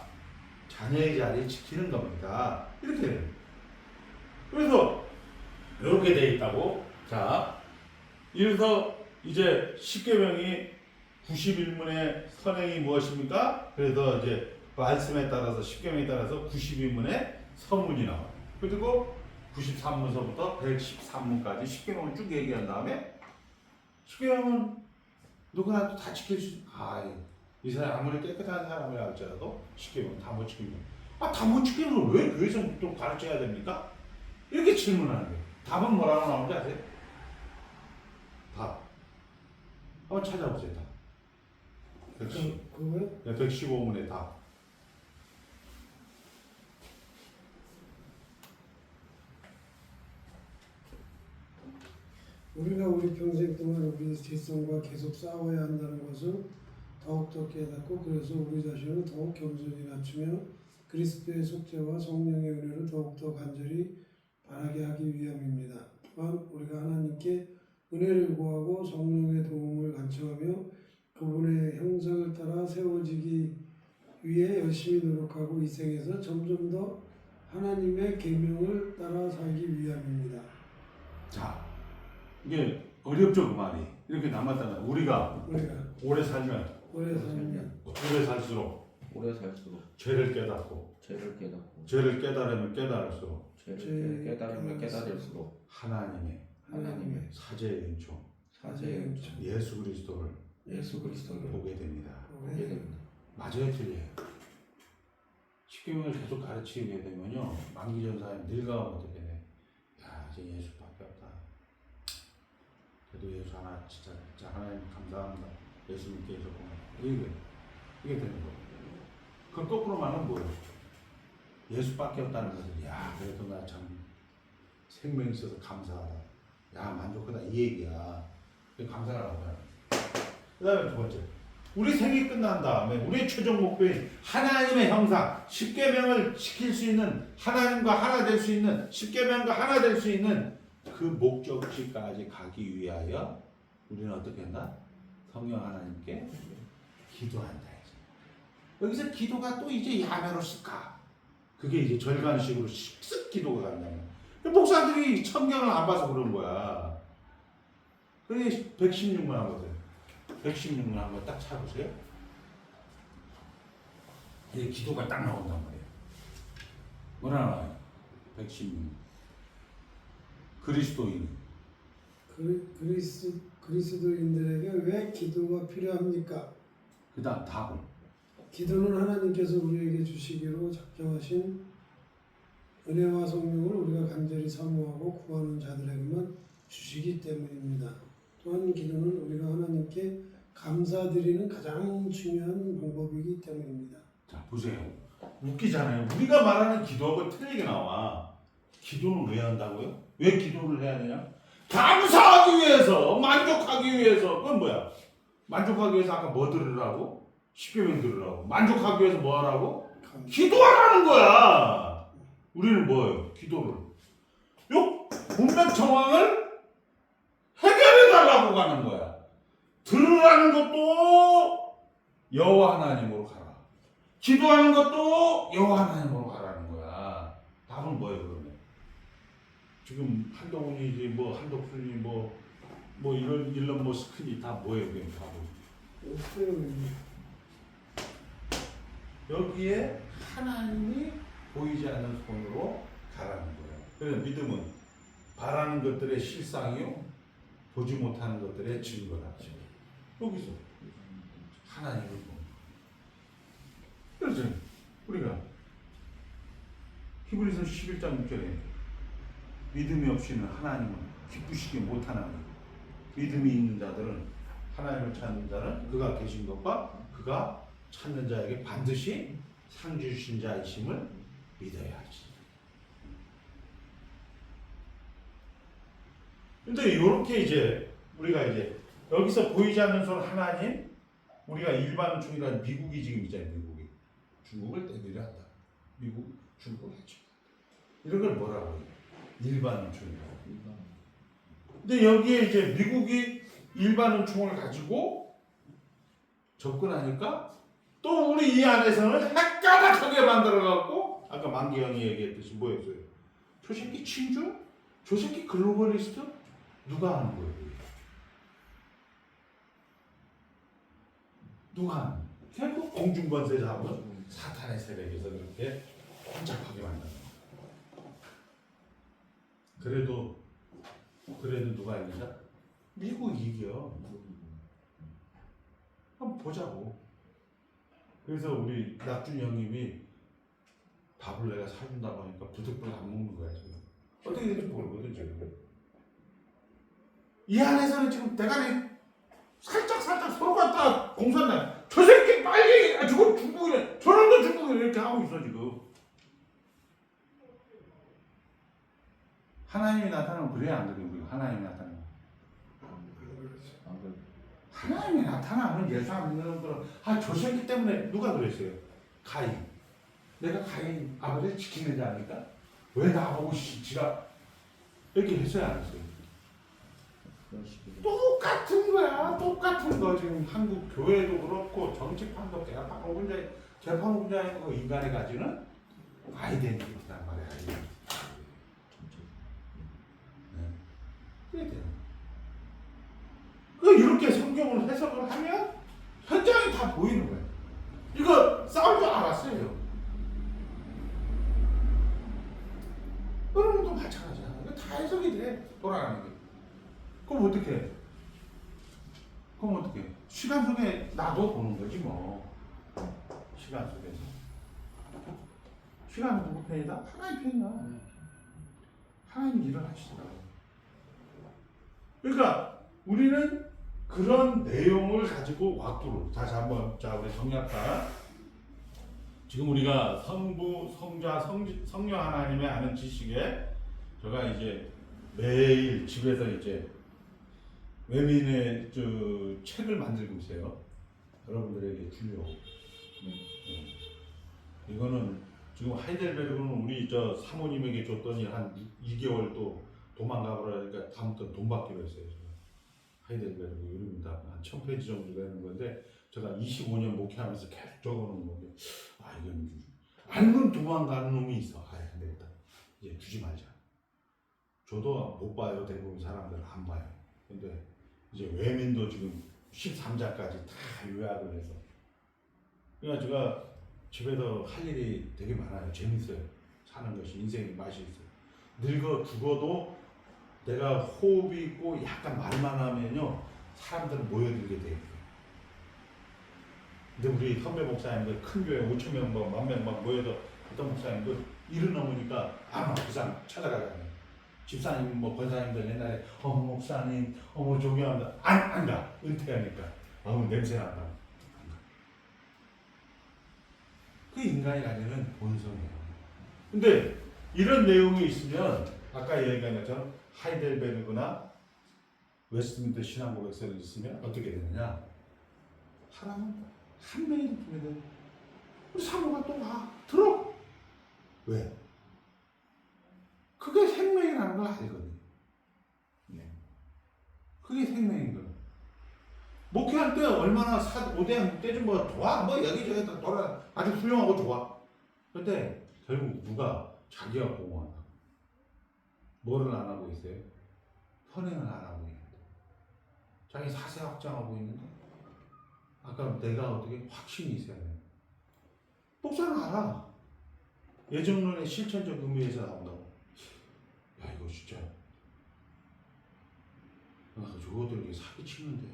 Speaker 1: 자녀의 자리 지키는 겁니다. 이렇게 돼요. 그래서 이렇게 돼 있다고. 자, 이래서 이제 십계명이 91문의 선행이 무엇입니까? 그래서 이제 말씀에 따라서 십계명에 따라서 92문의 서문이 나와요. 그리고 93문서부터 113문까지 십계명을 쭉 얘기한 다음에 십계명은 누구나 또 다 지킬 수. 이 사람 아무리 깨끗한 사람이라 할지라도 십계명 다 못 지키면 다 못 지키면 왜 교회에서 또 가르쳐야 됩니까? 이렇게 질문하는 거예요. 답은 뭐라고 나오는지 아세요? 답. 한번 찾아보세요. 답. 115문의 답.
Speaker 2: 우리가 우리 평생 동안 우리 뒷성과 계속 싸워야 한다는 것을 더욱더 깨닫고 그래서 우리 자신을 더욱 겸손히 낮추며 그리스도의 속죄와 성령의 은혜를 더욱더 간절히 바라게 하기 위함입니다. 또한 우리가 하나님께 은혜를 구하고 성령의 도움을 간청하며 그분의 형상을 따라 세워지기 위해 열심히 노력하고 이 생에서 점점 더 하나님의 계명을 따라 살기 위함입니다.
Speaker 1: 자, 이게 어렵죠 그 말이. 이렇게 남았다면 우리가 오래 살면 오래 살수록 죄를 깨닫고 죄를 깨달으면 깨달을수록 하나님의 사죄의 은총 예수 그리스도를 보게 됩니다. 맞아요, 틀려요. 십계명을 계속 가르치게 되면요, 만기전사에 늙어가면 어떻게 돼? 야, 이제 예수밖에 없다. 그래도 예수 하나 진짜 하나님 감사합니다. 예수 믿게 해줬구나. 이게 되는 거예요. 그럼 거꾸로 말하면 뭐예요? 예수밖에 없다는 것은 야, 그래도 나 참 생명 있어서 감사하다. 야, 만족하다 이 얘기야. 감사하라고 하는. 그 다음에 두 번째, 우리 생이 끝난 다음에 우리의 최종 목표인 하나님의 형상, 십계명을 지킬 수 있는, 하나님과 하나 될 수 있는, 십계명과 하나 될 수 있는 그 목적지까지 가기 위하여 우리는 어떻게 한다? 성령 하나님께 기도한다. 여기서 기도가 또 이제 야매로 쓸까? 그게 이제 절간식으로 쓱 기도가 간다면. 목사들이 성경을 안 봐서 그런 거야. 그래 116문 한번 보세요. 116문 한번 딱 찾아보세요. 이게 기도가 딱 나온단 말이에요. 뭐라 나와요? 116문. 그리스도인.
Speaker 2: 그리스도인들에게 왜 기도가 필요합니까?
Speaker 1: 그다음 답은
Speaker 2: 기도는 하나님께서 우리에게 주시기로 작정하신 은혜와 성령을 우리가 간절히 사모하고 구하는 자들에게만 주시기 때문입니다. 또한 기도는 우리가 하나님께 감사드리는 가장 중요한 방법이기 때문입니다.
Speaker 1: 자 보세요. 웃기잖아요. 우리가 말하는 기도하고 틀리게 나와. 기도는 왜 한다고요? 왜 기도를 해야 되냐? 감사하기 위해서, 만족하기 위해서. 그건 뭐야? 만족하기 위해서 아까 뭐 들으라고? 십계명 들으라고. 만족하기 위해서 뭐 하라고? 기도하라는 거야. 우리는 뭐예요? 기도를. 요 문맥 정황을 해결해 달라고 가는 거야. 들으라는 것도 여호와 하나님으로 가라. 기도하는 것도 여호와 하나님으로 가라는 거야. 답은 뭐예요, 그러면? 지금 한동훈이지 뭐 한덕순이 뭐 이런 일론 머스크니 다 뭐예요, 그게 답은?
Speaker 2: 없어요.
Speaker 1: 여기에 하나님이 보이지 않는 손으로 가라는 거예요. 그래서 믿음은 바라는 것들의 실상이요, 보지 못하는 것들의 증거다. 여기서 하나님을 보는 거예요. 그래서 우리가 히브리서 11장 6절에 믿음이 없이는 하나님을 기쁘시게 못하는 거예요. 믿음이 있는 자들은 하나님을 찾는 자는 그가 계신 것과 그가 찾는 자에게 반드시 상 주신 자이심을 믿어야지. 근데 이렇게 이제 우리가 이제 여기서 보이지 않는 손 하나님, 우리가 일반충이라는 미국이 지금 있잖아요. 미국이 중국을 때리려 한다. 미국 중국을 해치. 이런 걸 뭐라고 해요? 일반충이라고. 근데 여기에 이제 미국이 일반충을 가지고 접근하니까 또 우리 이 안에서는 헷가닥하게 만들어갖고 아까 만기형이 얘기했듯이 뭐였어요? 저 새끼 친주? 저 새끼 글로벌리스트? 누가 하는 거예요? 누가 하는 거예요? 결국 공중권세 잡은 사탄의 세력에서 그렇게 혼잡하게 만드는 거예요. 그래도 누가 이기자? 미국이 이겨. 한번 보자고. 그래서 우리 낙준 형님이 밥을 내가 사준다고 하니까 부득불 안 먹는 거야 지금. 어떻게 될지 모르거든 지금. 이 안에서는 지금 대가리 살짝 서로가 딱 공산당. 저 새끼 빨리 저거 중국이래. 저놈도 중국이래 이렇게 하고 있어 지금. 하나님이 나타나면 그래야 안 그래요. 우리가 하나님이 나타나면. 하나님이 나타나면 예수 안 믿는 놈들은 저 새끼 때문에 누가 그랬어요? 가인. 내가 가인 아버지를 지키는 자니까 왜 나보고 지가 이렇게 했어야 안 했어요? 똑같은 거야. 똑같은 거. 지금 한국 교회도 그렇고 정치판도 재판 분야에 그 인간이 가지는 아이덴티티란 말이야. 그래야 돼요. 이렇게 성경을 해석을 하면 현장이 다 보이는 거예요. 이거 싸울 줄 알았어요. 여러분도 마찬가지야. 이거 다 해석이 돼. 돌아가는 게. 그럼 어떻게? 시간 속에 나도 보는 거지 뭐. 시간 속에서. 시간은 누구 편이다? 하나님 편이야. 하나님 일을 하시더라고요. 그러니까 우리는 그런 내용을 가지고 앞으로 다시 한번 우리 정리할까? 지금 우리가 성부, 성자, 성령 하나님의 아는 지식에 제가 이제 매일 집에서 이제 외민의 책을 만들고 있어요. 여러분들에게 주려고. 이거는 지금 하이델베르그는 우리 사모님에게 줬더니 한 2개월 또 도망가 버리니까 다음부터 돈 받기로 했어요. 하이델베르그 이름이 다 한 1000페이지 정도 되는 건데 제가 25년 목회하면서 계속 적어놓은 건데 이건 알면 도망가는 놈이 있어. 안 되겠다. 이제 주지 말자. 저도 못 봐요. 대부분 사람들은 안 봐요. 근데 이제 외민도 지금 13장까지 다 요약을 해서 그러니까 제가 집에서 할 일이 되게 많아요. 재밌어요. 사는 것이 인생의 맛이 있어요. 늙어 죽어도 내가 호흡이 있고 약간 말만 하면요 사람들은 모여들게 돼. 근데 우리 선배 목사님들 큰 교회 5천 명, 뭐 10,000명 막 모여서 어떤 목사님들 일을 넘으니까 아무 부산 찾아가잖아요. 집사님, 뭐 권사님들 옛날에 어머 목사님, 어머 존경합니다. 안 가. 은퇴하니까. 어머 냄새 난다. 그 인간이 가지는 본성이에요. 근데 이런 내용이 있으면 아까 얘기한 것처럼 하이델베르그나 웨스트민스터 신앙고백서를 있으면 어떻게 되느냐? 사람은 한 명이 듣게 돼. 우리 사모가 또 와. 들어. 왜? 그게 생명이라는 걸 알거든. 네. 그게 생명인 거야. 목회할 때 얼마나 오대양 때 좀 뭐 좋아. 뭐 여기저기 돌아. 아주 훌륭하고 좋아. 근데 결국 누가 자기가 공헌한다. 뭐를 안 하고 있어요? 선행을 안 하고 있는데. 자기 사세 확장하고 있는데. 아까 내가 어떻게 확신이 있어야 돼. 목사는 알아. 예정론의 실천적 의미에서 나온다고. 야 이거 진짜 저거들 이렇게 사기치는데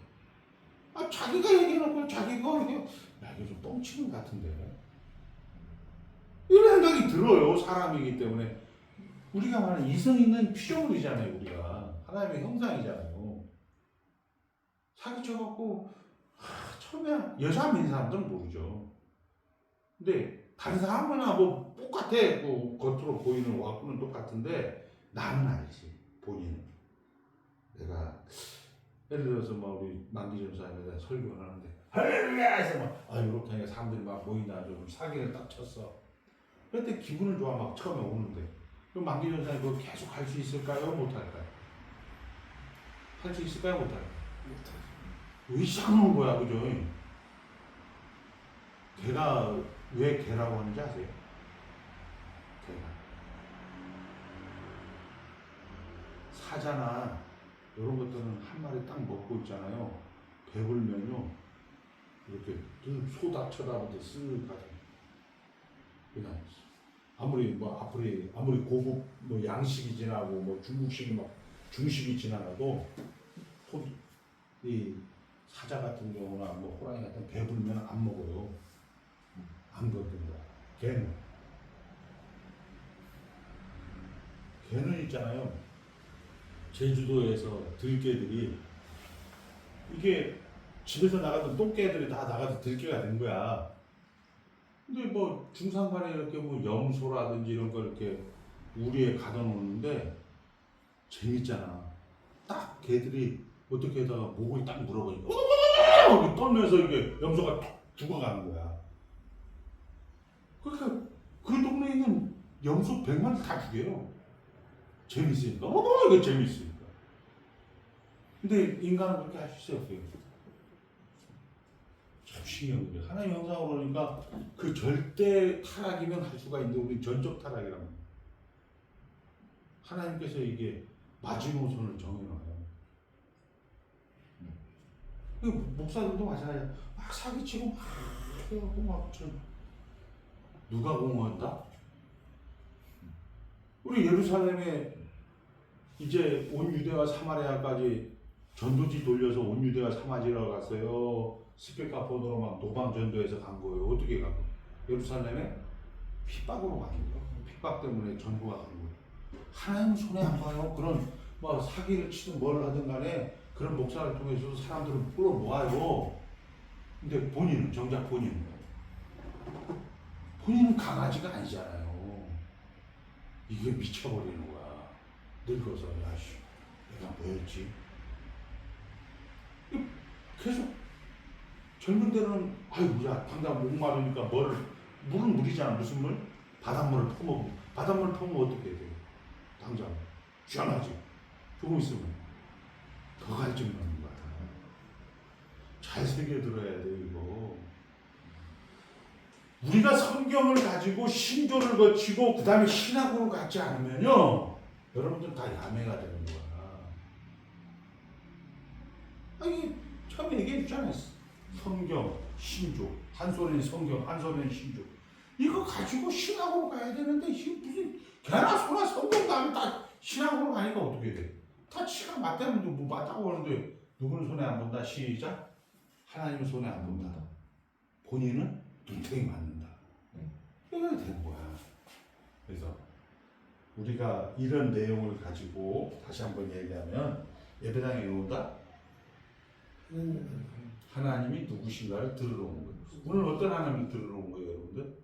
Speaker 1: 자기가 얘기해놓고 자기가 이게 야 이거 좀 뻥치는 것 같은데 이런 생각이 들어요. 사람이기 때문에 우리가 말하는 이성 있는 피조물이잖아요. 우리가 하나님의 형상이잖아요. 사기쳐갖고 처음에 여자 믿는 사람들은 모르죠. 근데 다른 사람은 뭐 똑같아. 뭐 겉으로 보이는 와꾸는 똑같은데 나는 알지. 본인은. 내가 예를 들어서 막 우리 만기전 사님에 설교를 하는데 할렐루야 해서 막 이렇게 하니까 사람들이 막 모인다. 좀 사기를 딱 쳤어. 그때 기분은 좋아. 막 처음에 오는데 그럼 만기전 사님 그거 계속 할 수 있을까요? 못할까요? 할 수 있을까요? 못할까요? 왜 이상한 거야, 그죠? 걔가 왜 걔라고 하는지 아세요? 걔가 사자나 이런 것들은 한 마리 딱 먹고 있잖아요. 배불면요 이렇게 소다 쳐다보듯 쓱 가죠. 그냥 아무리 고급 뭐 양식이 지나고 뭐 중국식이 막 중식이 지나가도 이 사자 같은 경우나 뭐 호랑이 같은 배불면 안 먹어요. 안 거든요. 개는 있잖아요. 제주도에서 들개들이 이게 집에서 나가던 똥개들이 다 나가서 들개가 된 거야. 근데 뭐 중산간에 이렇게 뭐 염소라든지 이런 걸 이렇게 우리에 가둬놓는데 재밌잖아. 딱 개들이 어떻게 하다가 목을 딱 물어보니까 떨면서 이게 염소가 딱 죽어가는 거야. 그러니까 그 동네에 있는 염소 100마리 다 죽여요. 재밌으니까. 이거 재밌으니까. 근데 인간은 그렇게 할 수 있어요. 참 신기한 거예요. 하나님 형상으로 그러니까 그 절대 타락이면 할 수가 있는데 우리 전적 타락이란 말이에요. 하나님께서 이게 마지노선을 정해놔요. 목사들도 마찬가지야. 막 사기치고 막 해갖고 막 누가 공헌한다? 우리 예루살렘에 이제 온 유대와 사마리아까지 전도지 돌려서 온 유대와 사마리아로 갔어요. 스페카 포도로 막 노방 전도해서 간 거예요. 어떻게 간 거예요? 예루살렘에 핍박으로 간 거예요. 핍박 때문에 전도가 간 거예요. 하나님 손에 안 봐요. 그런 뭐 사기를 치든 뭘 하든 간에 그런 목사를 통해서 사람들을 끌어 모아요. 근데 정작 본인은 강아지가 아니잖아요. 이게 미쳐버리는 거야. 늙어서 야씨 내가 뭐였지? 계속 젊은 때는 야 당장 목마르니까 물은 물이잖아. 무슨 물? 바닷물을 퍼먹고 바닷물 퍼먹으면 어떻게 돼요? 당장 시원하지. 조금 있으면 더 갈증 나는 거야. 잘 새겨들어야 돼 이거. 우리가 성경을 가지고 신조를 거치고 그 다음에 신학으로 갖지 않으면요 여러분들 다 야매가 되는 거야. 아니 처음에 얘기해 주잖아요. 성경, 신조, 한 손에는 성경, 한 손에는 신조. 이거 가지고 신학으로 가야 되는데 무슨 개나 소나 성경 가면 다 신학으로 가니까 어떻게 돼? 다 치가 맞다는데 뭐 맞다고 하는데 누구는 손해 안 본다. 시작. 하나님은 손해 안 본다. 본인은 눈탱이 맞는다. 이거 되는 거야. 그래서 우리가 이런 내용을 가지고 다시 한번 얘기하면 예배당에 온다. 하나님이 누구신가를 들으러 온 거예요. 오늘 어떤 하나님을 들으러 온 거예요, 여러분들?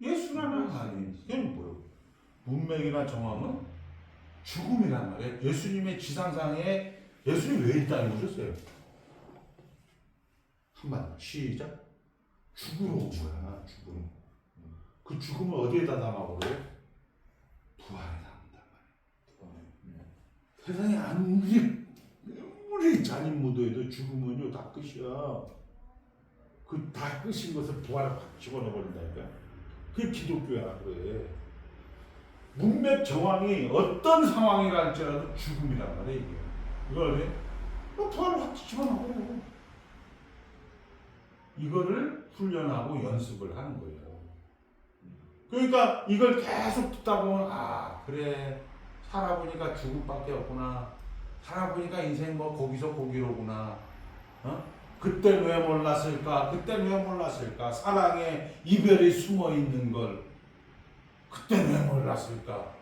Speaker 1: 예수라는 하나님. 그건 뭐예요? 문맥이나 정황은 죽음이란 말이에요. 예수님의 지상상에 예수님 왜 이 땅에 오셨어요? 한마디로 시작. 죽으러 온 거야. 죽음. 그 죽음을 어디에다 담아버려요? 부활에 담는단 말이에요. 세상에 아무리 잔인 무도해도 죽음은요 다 끝이야. 그 다 끝인 것을 부활에 확 집어넣어 버린다니까. 그게 기독교야. 그래. 문맥 정황이 어떤 상황이라 할지라도 죽음이란 말이에요. 이게. 이걸 부활을 확 집어넣어. 이거를 훈련하고 연습을 하는 거예요. 그러니까 이걸 계속 듣다 보면 아 그래 살아보니까 죽음밖에 없구나. 살아보니까 인생 뭐 거기서 거기로구나. 그때 왜 몰랐을까? 그때 왜 몰랐을까? 사랑에 이별이 숨어 있는 걸 그때 왜 몰랐을까?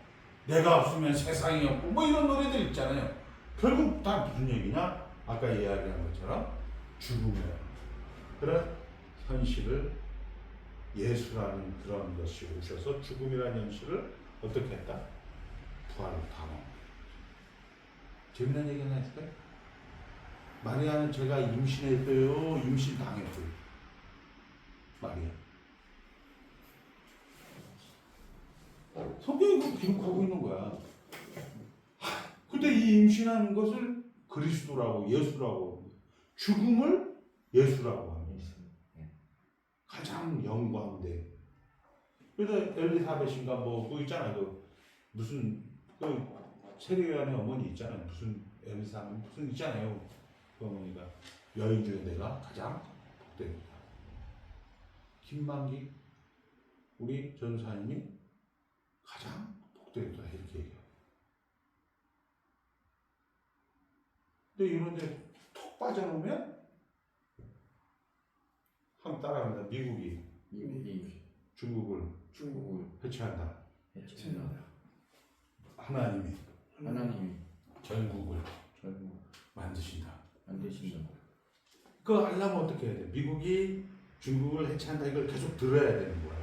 Speaker 1: 내가 없으면 세상이 없고 뭐 이런 노래들 있잖아요. 결국 다 무슨 얘기냐? 아까 이야기한 것처럼 죽음이에요. 그런 현실을 예수라는 그런 것이 오셔서 죽음이라는 현실을 어떻게 했다? 부활을 담아. 재미난 얘기 하나 해줄까요? 마리아는 제가 임신했어요. 임신당했어요. 마리아. 성경이 그렇게 기록하고 있는 거야. 근데 이 임신하는 것을 그리스도라고 예수라고 죽음을 예수라고 합니다. 가장 영광돼. 그래서 엘리사벳인가 뭐 그거 있잖아요. 그 무슨 그 세례요한의 어머니 있잖아요. 무슨 엘리사벳 무슨 있잖아요. 그 어머니가 여인 중에 내가 가장 복되다. 김만기 우리 전사님이 가장 복되다 이렇게 얘기해요. 근데 이런데 톡 빠져놓으면 한번 따라합니다. 미국이 중국을 해체한다. 하나님이 전국을 만드신다. 그거 하려면 어떻게 해야 돼? 미국이 중국을 해체한다. 이걸 계속 들어야 되는 거야.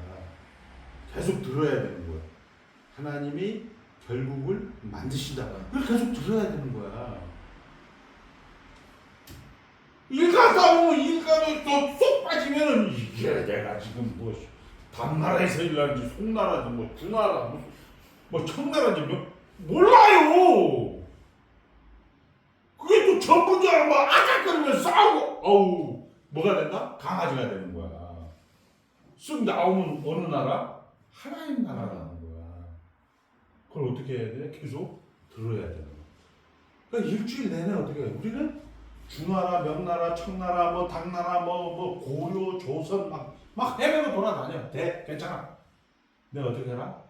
Speaker 1: 계속 들어야 되는 거야. 하나님이 결국을 만드신다. 그걸 계속 들어야 되는 거야. 일가다 보면 일가로 쏙 빠지면은 이게 내가 지금 뭐 밤나라에서 일하는지 송나라인지 뭐 주나라 뭐 청나라인지 몰라요. 그게 또 전부 줄 알고 아작거리면 싸우고 어우 뭐가 된다? 강아지가 되는 거야. 쓱 나오면 어느 나라? 하나님 나라라는 거야. 그걸 어떻게 해야 돼? 계속 들어야 되는 거야. 그러니까 일주일 내내 어떻게 해? 우리는 주나라, 명나라, 청나라, 뭐 당나라, 뭐 고려, 조선 막 헤매고 돌아다녀. 괜찮아. 내가 어떻게 해라?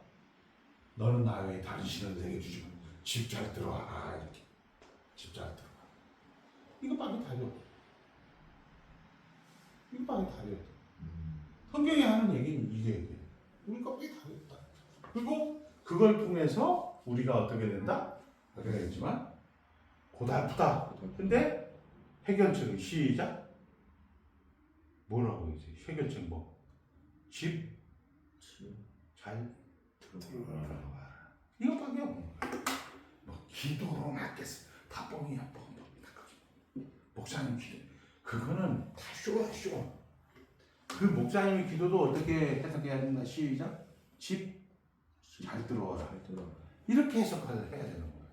Speaker 1: 너는 나 외에 다른 신을 내게 주지 마. 집 잘 들어와라 이렇게. 집 잘 들어와. 이거밖에 답이 없어. 이거밖에 답이 없어. 성경이 하는 얘기는 이게 이거밖에 답이 없다. 그리고 그걸 통해서 우리가 어떻게 된다? 아까 했지만 고달프다. 근데 해결책은 시작. 뭐라고 했지? 해결책 뭐? 집 잘 들어가라. 이것밖에 없는 거야. 뭐 기도로 낫겠어. 다 뻥이야 뻥. 목사님 기도. 그거는 다 쇼야 쇼. 그 목사님의 기도도 어떻게 해석해야 된다? 시작. 집 잘 들어와라. 이렇게 해석을 해야 되는 거야.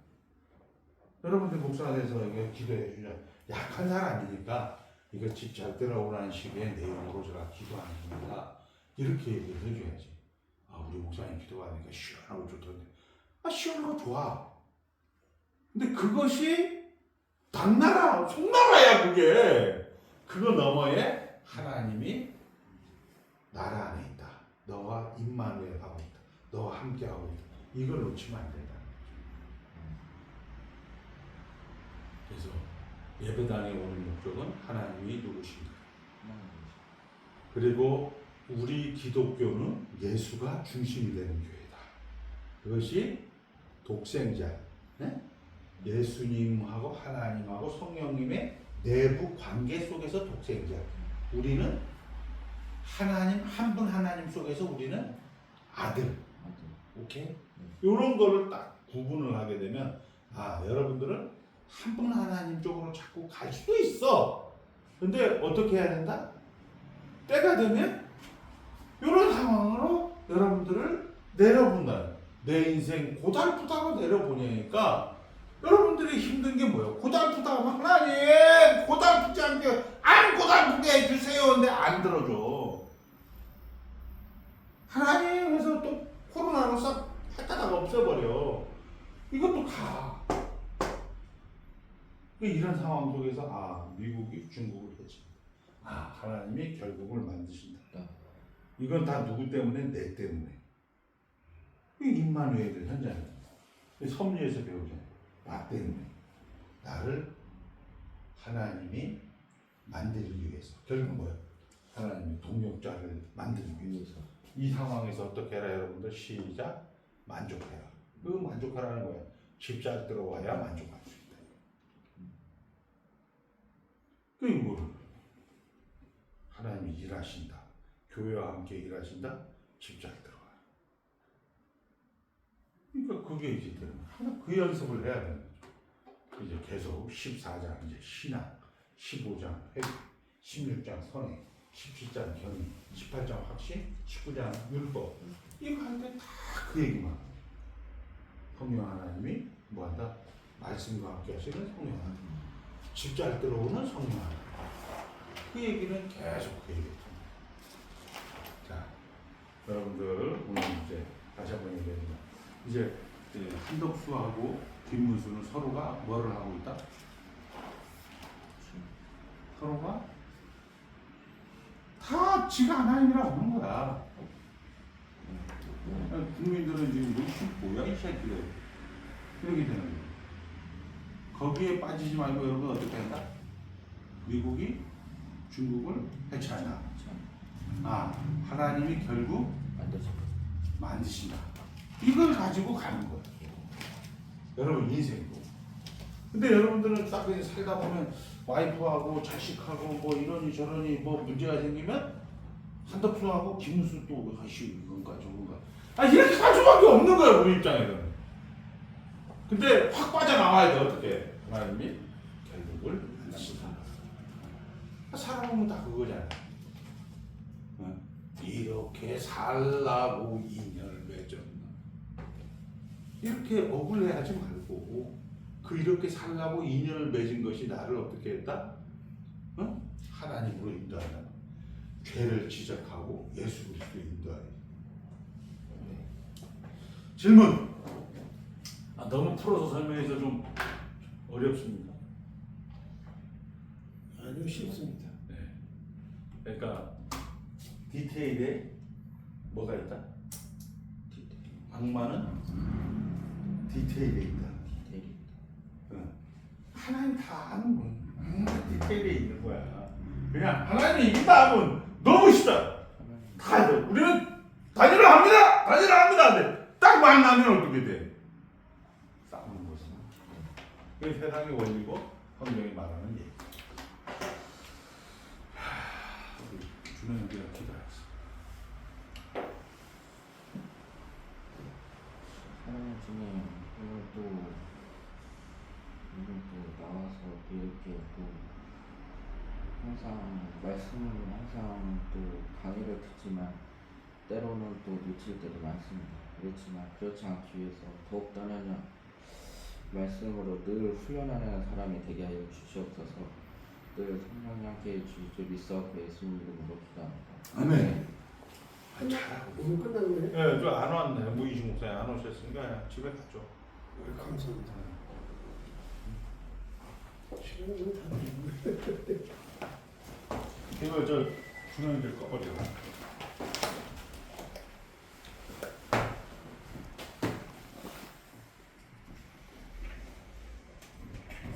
Speaker 1: 여러분들 목사가 돼서 기도해 주냐? 약한 사람이니까 이거 집 잘 들어오라는 식의 내용으로 제가 기도하는 겁니다. 이렇게 얘기를 해줘야지. 아 우리 목사님 기도하니까 시원하고 좋던데. 아 시원한 거 좋아. 근데 그것이 당나라, 송나라야 그게. 그거 너머에 하나님이 나라 안에 있다. 너와 임마누엘 하고 있다. 너와 함께 하고 있다. 이걸 놓치면 안 된다. 그래서 예배당에 오는 목적은 하나님이 누구신가. 그리고 우리 기독교는 예수가 중심이 되는 교회다. 그것이 독생자, 네? 예수님하고 하나님하고 성령님의 내부 관계 속에서 독생자. 우리는 하나님 한 분 하나님 속에서 우리는 아들. 오케이? 이런 거를 딱 구분을 하게 되면 여러분들은 한 분 하나님 쪽으로 자꾸 갈 수도 있어. 근데 어떻게 해야 된다? 때가 되면 이런 상황으로 여러분들을 내려본다. 내 인생 고달프다고 내려보내니까 여러분들이 힘든 게 뭐예요? 고달프다 하면 하나님 고달프지 않게 안 고달프게 해주세요. 근데 안 들어줘. 하나님 해서 또 코로나로 싹 헷가다가 없애버려. 이것도 가. 이런 상황 속에서 미국이 중국을 해치. 하나님이 결국을 만드신다. 이건 다 누구 때문에? 내 때문에. 임마누엘 현장에 섭리에서 배우잖아요. 나 때문에 나를 하나님이 만들기 위해서. 결국 뭐야? 하나님이 동역자를 만들기 위해서. 이 상황에서 어떻게 해라 여러분들? 시작. 만족해라. 그 만족하라는 거야. 집잘 들어와야 만족할 수 있다. 이거를 하나님이 일하신다. 교회와 함께 일하신다. 집잘 들어와. 그러니까 그게 이제 되는 거야. 그 연습을 해야 되는 거죠. 이제 계속 14장 이제 신앙, 15장 회개, 16장 선행, 17장 경의, 18장 확신, 19장 율법. 이거 할 때 다 그 얘기만. 성령 하나님이 뭐한다? 말씀과 함께 하시는 성령 하나님. 집잘 들어오는 성령 하나님. 그 얘기는 계속 그 얘기입니다. 자, 여러분들 오늘 이제 다시 한번 얘기합니다. 이제 한덕수하고 김문수는 서로가 뭐를 하고 있다? 서로가 다 지가 하나님이라고 하는 거야. 국민들은 지금 이게 뭐야 이 새끼들 이렇게 되는 거야. 거기에 빠지지 말고 여러분 어떻게 한다? 미국이 중국을 해체한다. 하나님이 결국 만드신다. 이걸 가지고 가는 거예요. 여러분 인생도. 근데 여러분들은 딱 그냥 살다 보면 와이프하고 자식하고 뭐 이러니 저러니 뭐 문제가 생기면 한덕수하고 김문수 또 이건가 저건가 이렇게 갈 수밖에 없는 거예요 우리 입장에서는. 근데 확 빠져나와야 돼. 어떻게? 하나님이 결국을 만드신다. 살아보면 다 그거잖아. 이렇게 살라고 인연을 맺었나. 이렇게 억울해하지 말고 이렇게 살라고 인연을 맺은 것이 나를 어떻게 했다? 하나님으로 인도하는 죄를 지적하고 예수 그리스도 인도하는. 질문. 너무 풀어서 설명해서 좀 어렵습니다.
Speaker 2: 아니요, 쉽습니다.
Speaker 1: 네. 그러니까 디테일에 뭐가 있다? 악마는 디테일에 있다. 하나님 다 아는 거야. 디테일에 있는 거야. 그냥 하나님이 이긴다 하면 너무 쉽다. 다 돼. 우리는 단일을 합니다. 단일을 합니다. 근데 딱 만나면 어떻게 돼? 싸우는 거지. 그게 세상의 원리고 성경이 말하는 얘기. 주는 우리가 기도했어.
Speaker 3: 하나님 주님, 오늘 또 나와서 또 이렇게 또 항상 말씀을 항상 또 강의를 듣지만 때로는 또 놓칠 때도 많습니다. 그렇지만 그렇지 않기 위해서 더욱 떠나는 말씀으로 늘 훈련하는 사람이 되게 하여 주시옵소서. 늘 성령이 함께 해주실 줄 믿사옵고 예수님 이름으로 기도합니다.
Speaker 1: 아멘.
Speaker 2: 오늘 끝난 거예요?
Speaker 1: 예, 저 안 왔네. 무이중 목사님 안 오셨으니까 집에 가죠.
Speaker 2: 감사합니다. 시간은 다 됐네.
Speaker 1: 이거 저 중앙들 꺼버려.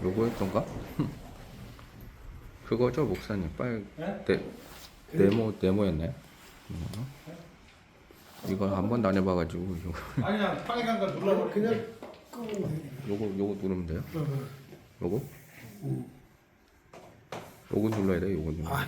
Speaker 3: 요거였던가? 그거죠 목사님
Speaker 1: 네?
Speaker 3: 네모였나요? 이거 한 번도 안 해봐가지고
Speaker 1: 아니야 빨간 거 눌러버려.
Speaker 2: 그냥 끄면 돼.
Speaker 3: 요거 누르면 돼요?
Speaker 2: 어,
Speaker 3: 요거?
Speaker 2: 어.
Speaker 3: 요거 눌러야 돼요 요거 눌러
Speaker 2: 아,